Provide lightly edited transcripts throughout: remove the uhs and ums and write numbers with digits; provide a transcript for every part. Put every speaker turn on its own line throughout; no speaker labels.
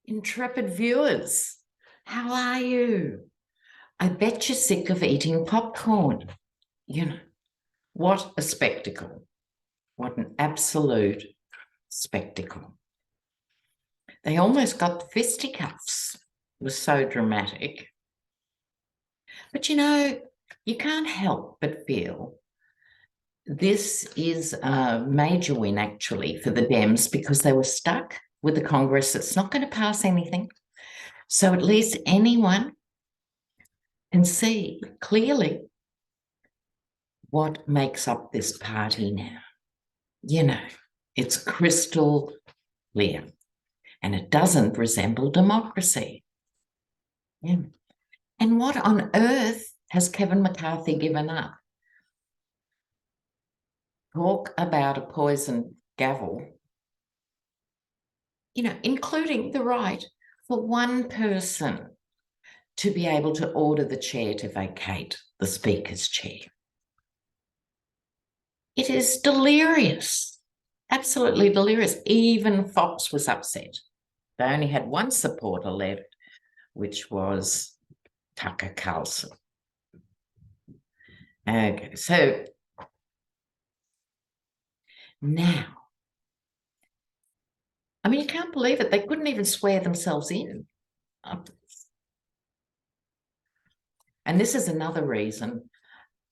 Intrepid viewers, how are you? I bet you're sick of eating popcorn. What a spectacle. What an absolute spectacle. They almost got the fisticuffs. It was so dramatic. But you can't help but feel this is a major win actually for the Dems because they were stuck with a Congress that's not going to pass anything. So at least anyone can see clearly what makes up this party now. It's crystal clear, and it doesn't resemble democracy. Yeah. And what on earth has Kevin McCarthy given up? Talk about a poisoned gavel, including the right for one person to be able to order the chair to vacate the Speaker's chair. It is delirious, absolutely delirious. Even Fox was upset. They only had one supporter left, which was Tucker Carlson. Okay, so now, you can't believe it. They couldn't even swear themselves in. And this is another reason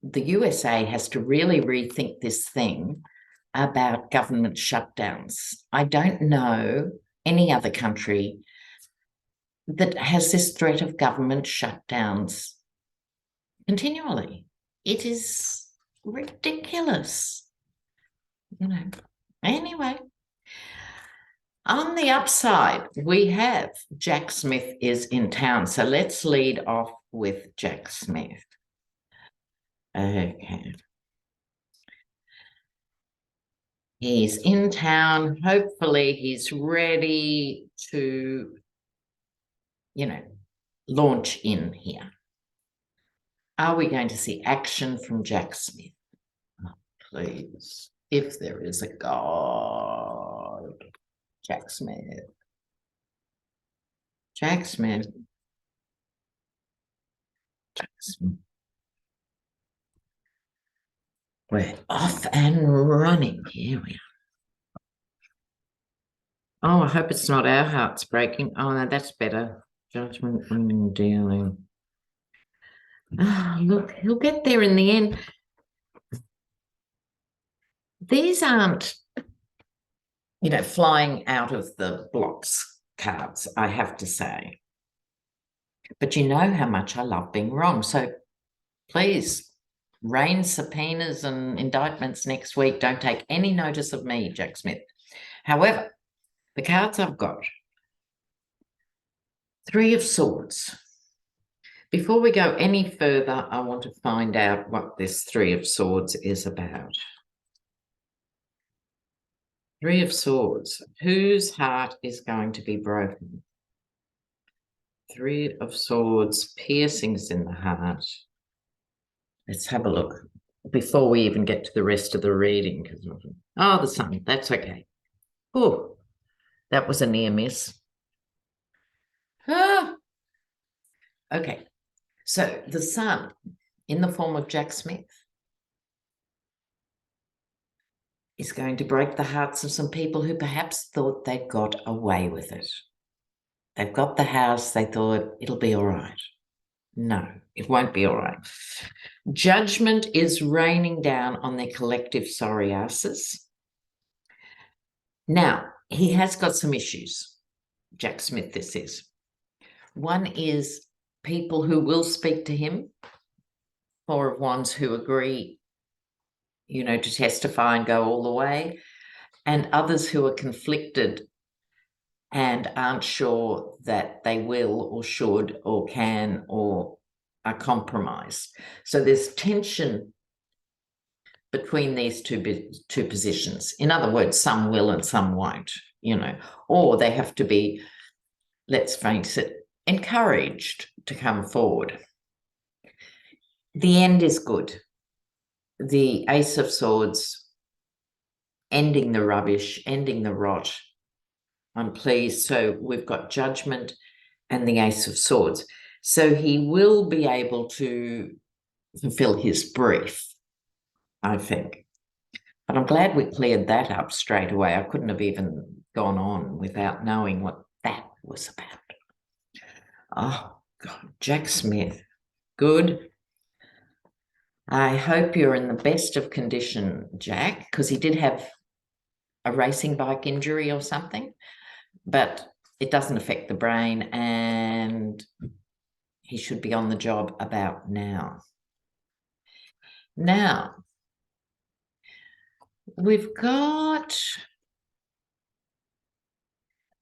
the USA has to really rethink this thing about government shutdowns. I don't know any other country that has this threat of government shutdowns continually. It is ridiculous. Anyway, on the upside, we have Jack Smith is in town. So let's lead off with Jack Smith. Okay. He's in town. Hopefully he's ready to, launch in here. Are we going to see action from Jack Smith? Oh, please, if there is a God. Jack Smith. Jack Smith. Jack Smith. We're off and running. Here we are. Oh, I hope it's not our hearts breaking. Oh, no, that's better. Judgment and dealing. Oh, look, he'll get there in the end. These aren't, flying out of the blocks cards, I have to say. But you know how much I love being wrong. So please, rain subpoenas and indictments next week. Don't take any notice of me, Jack Smith. However, the cards I've got, Three of Swords. Before we go any further, I want to find out what this Three of Swords is about. Three of Swords. Whose heart is going to be broken? Three of Swords, piercings in the heart. Let's have a look before we even get to the rest of the reading. Oh, the Sun. That's okay. Oh, that was a near miss. Ah. Okay. So the Sun, in the form of Jack Smith, is going to break the hearts of some people who perhaps thought they got away with it. They've got the house, they thought it'll be all right. No, it won't be all right. Judgment is raining down on their collective sorry asses. Now, he has got some issues, Jack Smith this is. One is people who will speak to him, Four of Wands who agree, to testify and go all the way, and others who are conflicted and aren't sure that they will or should or can or are compromised. So there's tension between these two positions. In other words, some will and some won't, or they have to be, let's face it, encouraged to come forward. The end is good. The Ace of Swords, ending the rubbish, ending the rot, I'm pleased. So we've got Judgment and the Ace of Swords. So he will be able to fulfill his brief, I think. But I'm glad we cleared that up straight away. I couldn't have even gone on without knowing what that was about. Oh, God, Jack Smith. Good. I hope you're in the best of condition, Jack, because he did have a racing bike injury or something, but it doesn't affect the brain and he should be on the job about now. Now, we've got,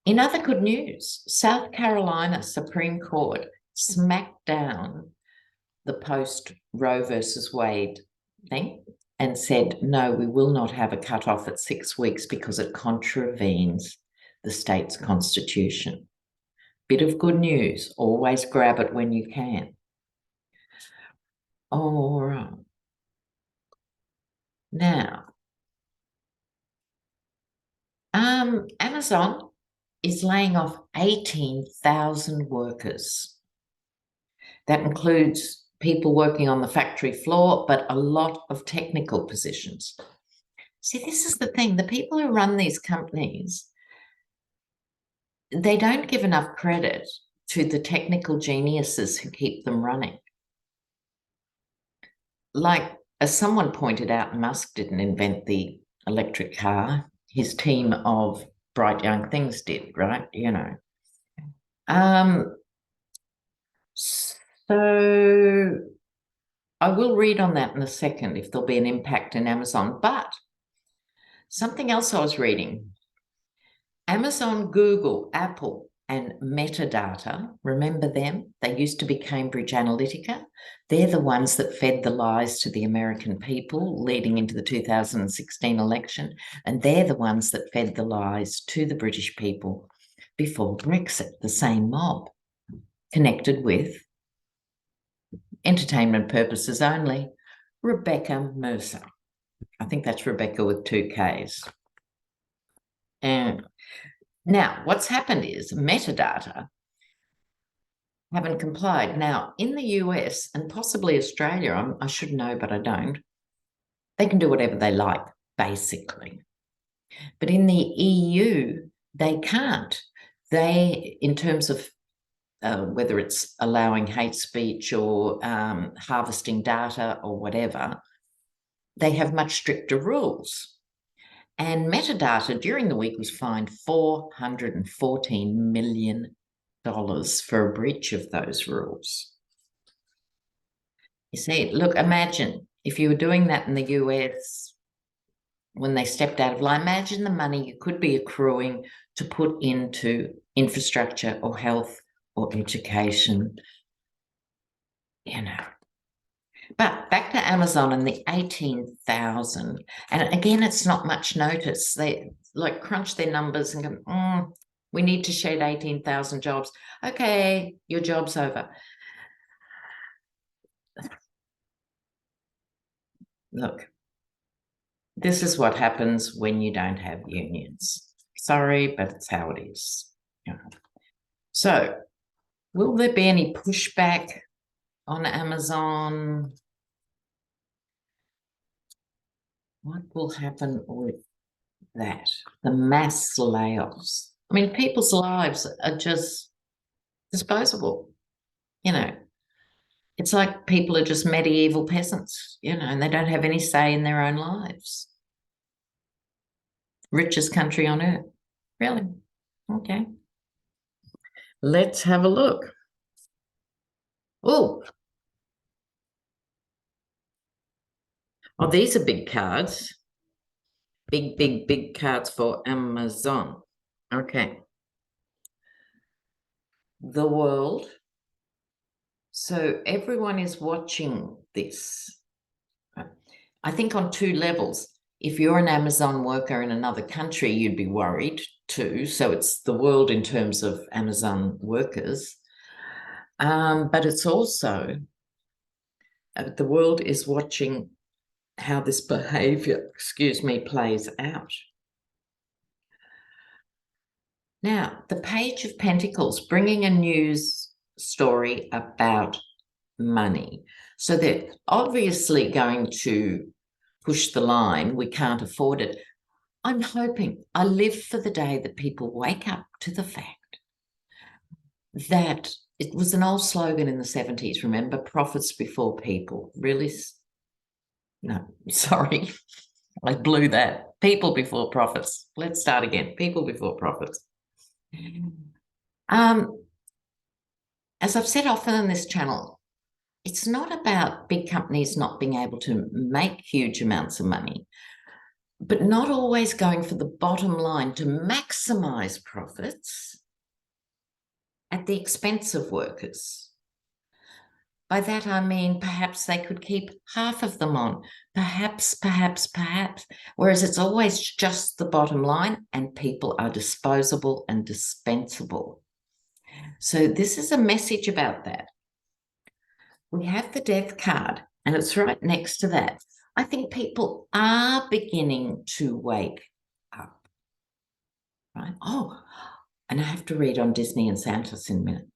in other good news, South Carolina Supreme Court smacked down the post Roe versus Wade thing and said, no, we will not have a cutoff at 6 weeks because it contravenes the state's constitution. Bit of good news. Always grab it when you can. All right. Now, Amazon is laying off 18,000 workers. That includes people working on the factory floor, but a lot of technical positions. See, this is the thing. The people who run these companies, they don't give enough credit to the technical geniuses who keep them running. Like, as someone pointed out, Musk didn't invent the electric car. His team of bright young things did, right? You know. So I will read on that in a second if there'll be an impact in Amazon. But something else I was reading, Amazon, Google, Apple, and metadata, remember them? They used to be Cambridge Analytica. They're the ones that fed the lies to the American people leading into the 2016 election. And they're the ones that fed the lies to the British people before Brexit, the same mob, connected with entertainment purposes only, Rebecca Mercer. I think that's Rebecca with 2 Ks. And now what's happened is metadata haven't complied. Now, in the US and possibly Australia, I should know, but I don't, they can do whatever they like, basically. But in the EU, they can't. They, in terms of whether it's allowing hate speech or harvesting data or whatever, they have much stricter rules. And metadata during the week was fined $414 million for a breach of those rules. You see, look, imagine if you were doing that in the US when they stepped out of line, imagine the money you could be accruing to put into infrastructure or health or education, you know. But back to Amazon and the 18,000. And again, it's not much notice. They like crunch their numbers and go, we need to shed 18,000 jobs. Okay, your job's over. Look, this is what happens when you don't have unions. Sorry, but it's how it is. So, will there be any pushback on Amazon? What will happen with that? The mass layoffs. I mean, people's lives are just disposable. You know, it's like people are just medieval peasants, you know, and they don't have any say in their own lives. Richest country on earth. Really? Okay. Let's have a look. Oh, these are big cards. Big, big, big cards for Amazon. Okay. The world. So everyone is watching this. I think on 2 levels. If you're an Amazon worker in another country, you'd be worried too. So it's the world in terms of Amazon workers. But it's also, the world is watching how this behavior, plays out. Now, the Page of Pentacles, bringing a news story about money. So they're obviously going to push the line. We can't afford it. I'm hoping, I live for the day that people wake up to the fact that it was an old slogan in the 70s, remember, profits before people. Really? No, sorry, I blew that. People before profits. Let's start again. People before profits. As I've said often on this channel, it's not about big companies not being able to make huge amounts of money, but not always going for the bottom line to maximize profits at the expense of workers. By that, I mean, perhaps they could keep half of them on, perhaps, whereas it's always just the bottom line and people are disposable and dispensable. So this is a message about that. We have the Death card, and it's right next to that. I think people are beginning to wake up, right? Oh, and I have to read on Disney and DeSantis in a minute.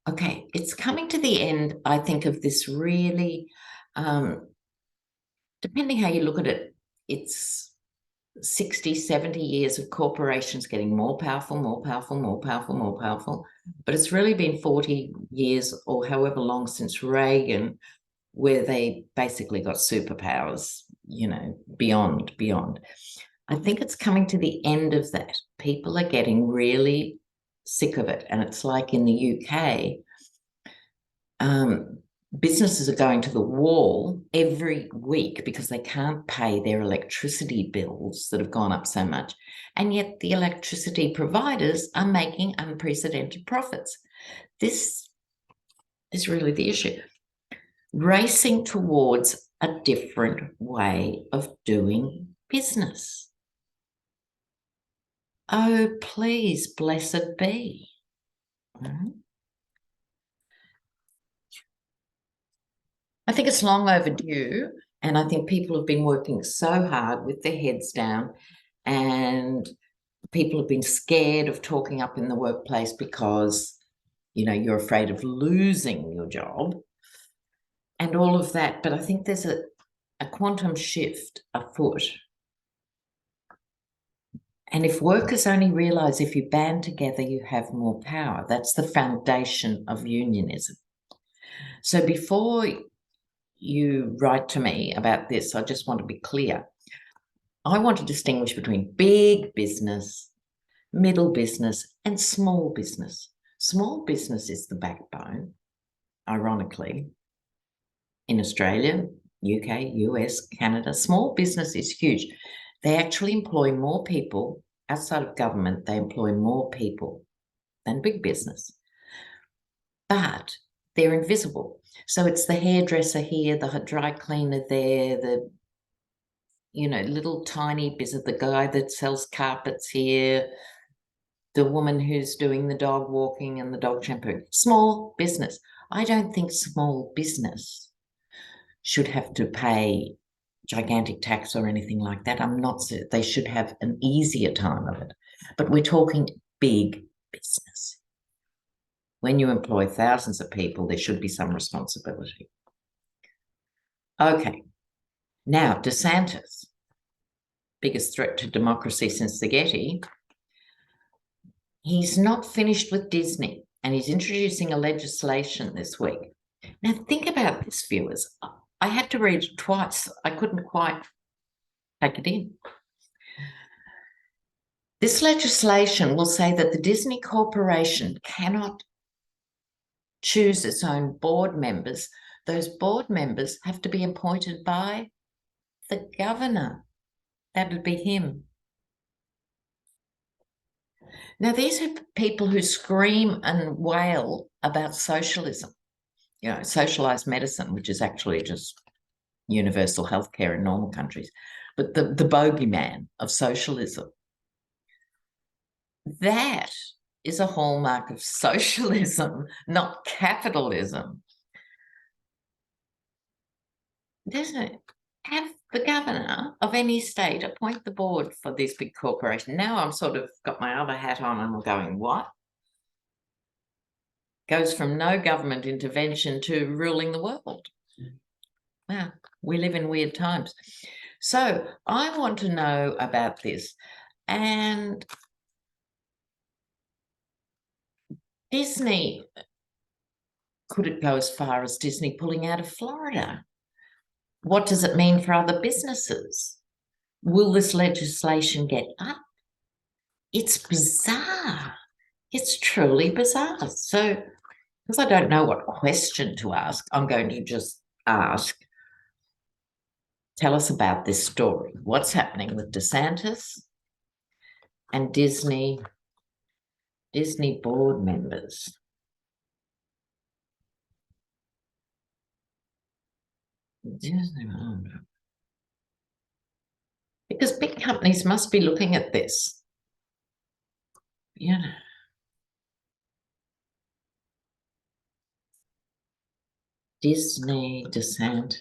Okay, it's coming to the end, I think, of this really, depending how you look at it, it's 60, 70 years of corporations getting more powerful, but it's really been 40 years or however long since Reagan, where they basically got superpowers, you know, beyond. I think it's coming to the end of that. People are getting really sick of it. And it's like in the UK, businesses are going to the wall every week because they can't pay their electricity bills that have gone up so much. And yet the electricity providers are making unprecedented profits. This is really the issue. Racing towards a different way of doing business. Oh, please, blessed be. I think it's long overdue, and I think people have been working so hard with their heads down, and people have been scared of talking up in the workplace because, you know, you're afraid of losing your job and all of that. But I think there's a quantum shift afoot. And if workers only realize if you band together, you have more power. That's the foundation of unionism. So before you write to me about this, I just want to be clear. I want to distinguish between big business, middle business, and small business. Small business is the backbone, ironically. In Australia, UK, US, Canada, small business is huge. They actually employ more people outside of government. They employ more people than big business. But they're invisible. So it's the hairdresser here, the dry cleaner there, the, you know, little tiny business, the guy that sells carpets here, the woman who's doing the dog walking and the dog shampoo. Small business. I don't think small business should have to pay gigantic tax or anything like that. I'm not certain. They should have an easier time of it. But we're talking big business. When you employ thousands of people, there should be some responsibility. Okay. Now, DeSantis, biggest threat to democracy since the Getty. He's not finished with Disney, and he's introducing a legislation this week. Now, think about this, viewers. I had to read it twice. I couldn't quite take it in. This legislation will say that the Disney Corporation cannot choose its own board members. Those board members have to be appointed by the governor. That would be him. Now, these are people who scream and wail about socialism, you know, socialized medicine, which is actually just universal healthcare in normal countries, but the bogeyman of socialism. That is a hallmark of socialism, not capitalism. Have the governor of any state appoint the board for this big corporation. Now I'm sort of got my other hat on and I'm going, what? Goes from no government intervention to ruling the world. Wow, we live in weird times. So I want to know about this. And Disney, could it go as far as Disney pulling out of Florida? What does it mean for other businesses? Will this legislation get up? It's bizarre. It's truly bizarre. So, because I don't know what question to ask, I'm going to just ask, tell us about this story. What's happening with DeSantis and Disney board members? Because big companies must be looking at this. You know. Disney, DeSantis.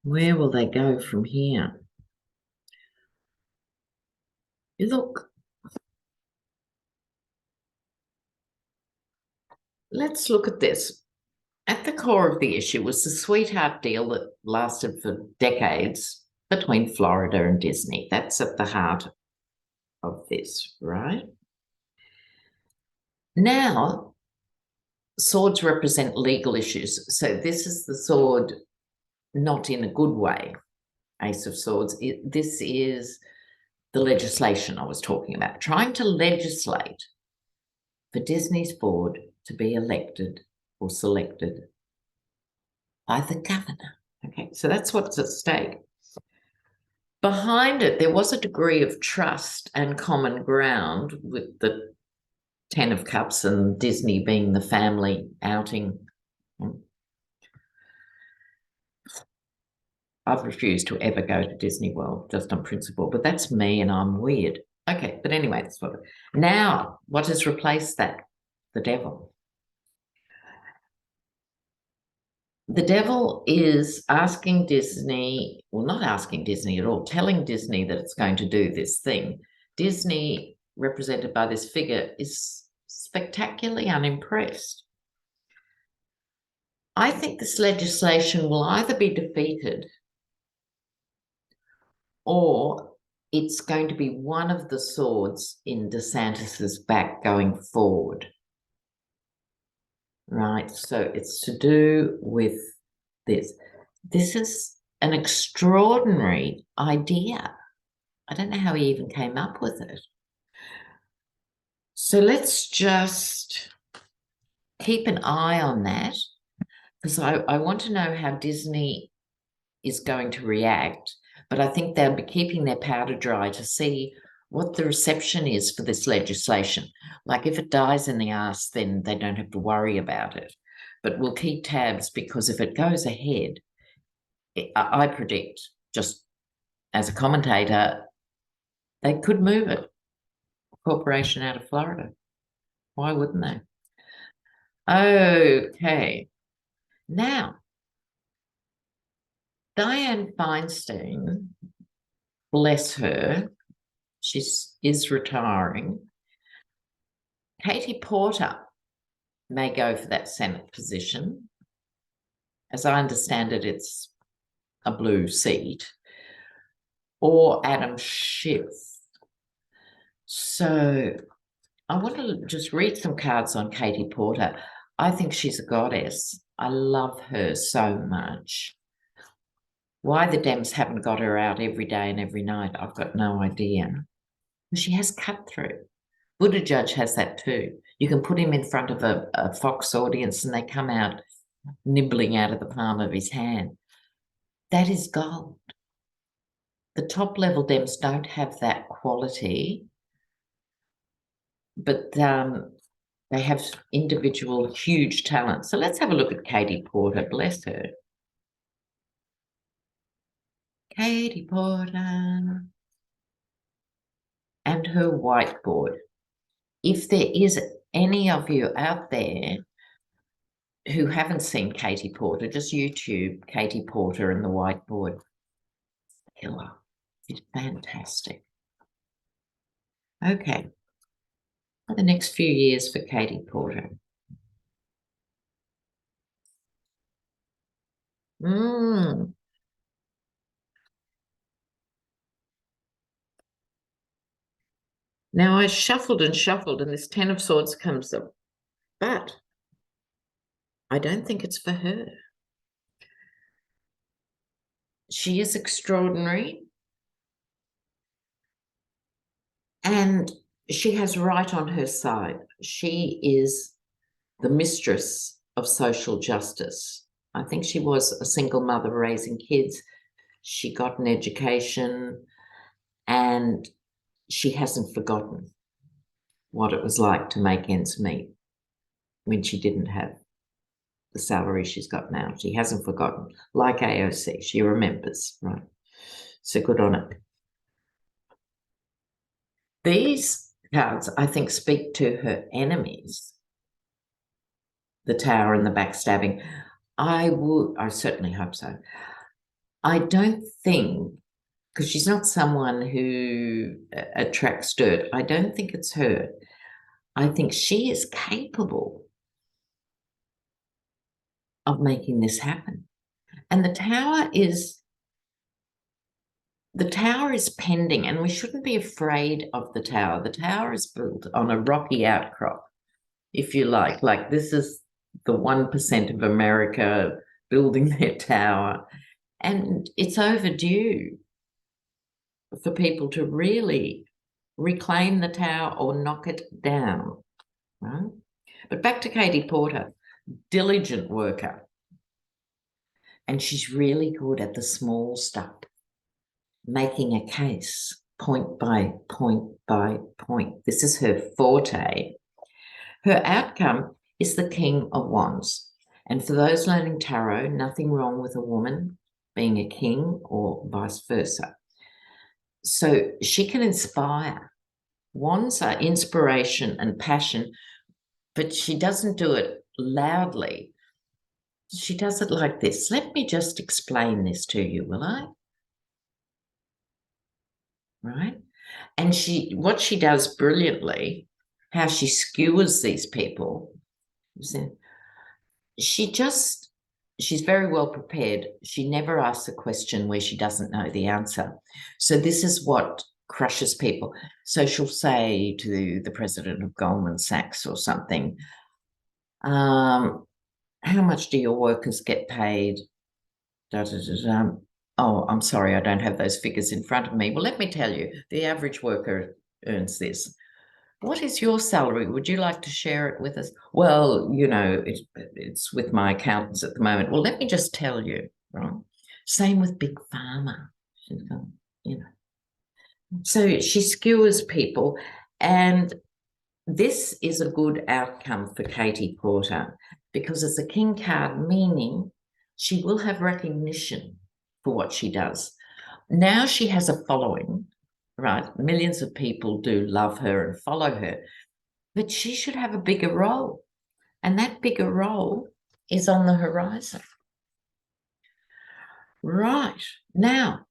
Where will they go from here? Look, let's look at this. At the core of the issue was the sweetheart deal that lasted for decades between Florida and Disney. That's at the heart of this, right? Now, swords represent legal issues. So this is the sword, not in a good way, Ace of Swords. This is the legislation I was talking about, trying to legislate for Disney's board to be elected or selected by the governor. Okay, so that's what's at stake. Behind it, there was a degree of trust and common ground with the 10 of Cups and Disney being the family outing. I've refused to ever go to Disney World just on principle, but that's me and I'm weird. Okay, but anyway, that's what. Now, what has replaced that? The devil. The devil is asking Disney, well, not asking Disney at all, telling Disney that it's going to do this thing. Disney, represented by this figure, is spectacularly unimpressed. I think this legislation will either be defeated or it's going to be one of the swords in DeSantis's back going forward. Right, so it's to do with this. This is an extraordinary idea. I don't know how he even came up with it. So let's just keep an eye on that, because I want to know how Disney is going to react, but I think they'll be keeping their powder dry to see what the reception is for this legislation. Like if it dies in the arse, then they don't have to worry about it. But we'll keep tabs, because if it goes ahead, I predict, just as a commentator, they could move it, corporation out of Florida. Why wouldn't they? Okay. Now, Dianne Feinstein, bless her, she is retiring. Katie Porter may go for that Senate position. As I understand it, it's a blue seat. Or Adam Schiff. So I want to just read some cards on Katie Porter. I think she's a goddess. I love her so much. Why the Dems haven't got her out every day and every night, I've got no idea. She has cut through. Buttigieg has that too. You can put him in front of a Fox audience and they come out nibbling out of the palm of his hand. That is gold. The top level Dems don't have that quality, but they have individual huge talent. So let's have a look at Katie Porter, bless her. Katie Porter and her whiteboard. If there is any of you out there who haven't seen Katie Porter, just YouTube Katie Porter and the whiteboard. Killer. It's fantastic. Okay. For the next few years for Katie Porter. Now I shuffled and shuffled and this 10 of Swords comes up, but I don't think it's for her. She is extraordinary and she has right on her side. She is the mistress of social justice. I think she was a single mother raising kids. She got an education and she hasn't forgotten what it was like to make ends meet when she didn't have the salary she's got now. She hasn't forgotten. Like AOC, she remembers, right? So good on it. These cards, I think, speak to her enemies. The Tower and the backstabbing. I certainly hope so. I don't think, because she's not someone who attracts dirt, I don't think it's her. I think she is capable of making this happen. And the Tower is pending, and we shouldn't be afraid of the Tower. The Tower is built on a rocky outcrop, if you like. Like, this is the 1% of America building their tower. And it's overdue for people to really reclaim the tower or knock it down, right? But back to Katie Porter, diligent worker. And she's really good at the small stuff, making a case point by point by point. This is her forte. Her outcome is the King of Wands. And for those learning tarot, nothing wrong with a woman being a king or vice versa. So she can inspire. Wands are inspiration and passion, but she doesn't do it loudly. She does it like this. Let me just explain this to you, will I? Right? And what she does brilliantly, how she skewers these people, she's very well prepared. She never asks a question where she doesn't know the answer. So this is what crushes people. So she'll say to the president of Goldman Sachs or something, how much do your workers get paid? Da, da, da, da. Oh, I'm sorry, I don't have those figures in front of me. Well, let me tell you, the average worker earns this. What is your salary? Would you like to share it with us? Well, you know, it's with my accountants at the moment. Well, let me just tell you, right? Same with Big Pharma. She's gone, you know. So she skewers people, and this is a good outcome for Katie Porter because it's a king card, meaning she will have recognition for what she does. Now she has a following, right? Millions of people do love her and follow her, but she should have a bigger role. And that bigger role is on the horizon. Right. Now,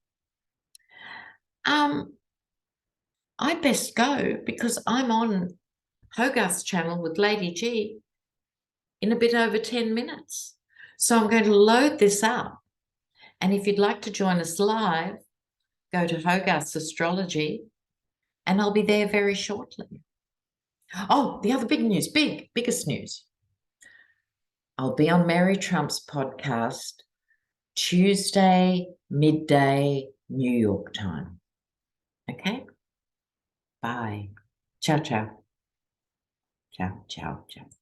I best go because I'm on Hogarth's channel with Lady G in a bit over 10 minutes. So I'm going to load this up. And if you'd like to join us live, go to Hogarth's Astrology and I'll be there very shortly. Oh, the other big news, biggest news. I'll be on Mary Trump's podcast Tuesday, midday, New York time. Okay? Bye. Ciao, ciao. Ciao, ciao, ciao.